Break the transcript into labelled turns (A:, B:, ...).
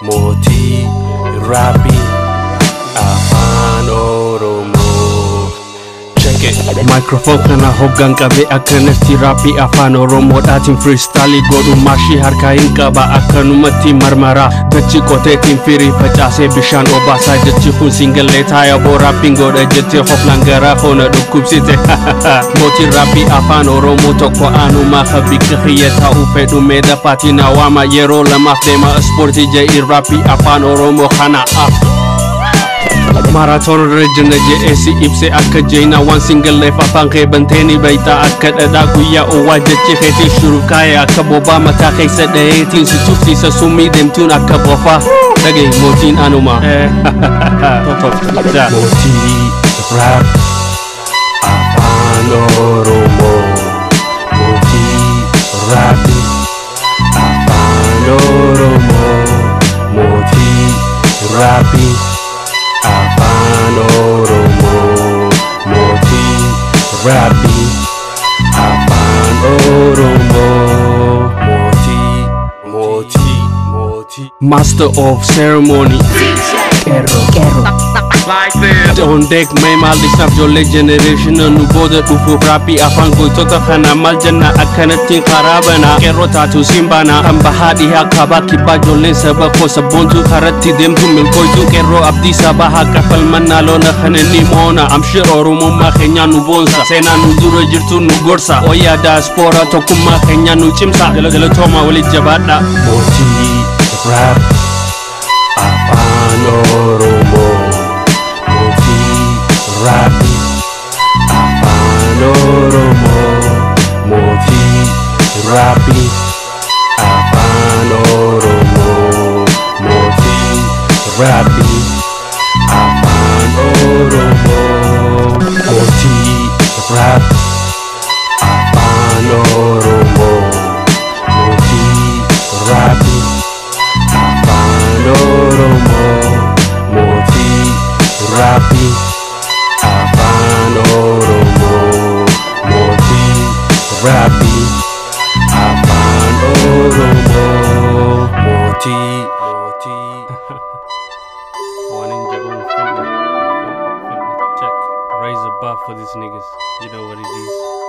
A: Moti Rapi Afaan Oromoo. Check it.
B: Microphone kana hoggan qabe akkanatti raapii afaan oromoodhaatiin freestyle godhu maashii harkaa hin qaba akkanumatti marmara dachi qoteetiin firii facaasee bishaan obaasaa jechi kun singallee taaya boo raappiin godha jettee hoflaan garaa hoona dhukkubsite. Mootii raapii afaan oromoo tokko aanumaa habikka xiyya ta'uu fedhu meeda paatina waama yeroo lamaaf deema ispoortii je'i raapii afaan oromoo kana Marathon Regina JSC ibse akka jeena one single life afaan keebanteni bayta akka dhadhaa guyyaa owwaa jechi keetii shurukaaya akka bobaa mataa keessa dhaheetiin si tufsiisa summii deemtuun akka qofaa dhagee mootiin anuma.
A: Moti Rap Afaan Oromoo. Moti Rapi Afaan Oromoo. Moti Rapi Afaan Oromoo. Moti Rapi Afaan Oromoo. Moti
B: Master of ceremony Kero on deck may mal disaf jolle generation nu boda dhufu rapi afaan gootota kana mal janna akkanatti qarabana Kero taatu simbana kan bahadi hakaba kibba jolle saba ko sabontu karatti demtu milkoitu Kero abdi saba hakka falmanna lona khanani mona amshir oromummaa keenya nu bonsa seenaa nu dura jirtu nu gorsa oya diaspora tokkummaa keenya nu cimsa galatoma wali jabaadha.
A: Moti Rap Afaan Oromoo. Moti Rapi Afaan Oromoo. Moti Rapi Afaan Oromoo. Moti Rapi Afaan Oromoo. Moti Rap Afaan Oromoo. Moti Rapi Afaan Oromoo. Moti Rapi Afaan Oromoo. Moti Rapi Afaan Oromoo. Moti
B: Check. Raise a bar for these niggas. You know what it is.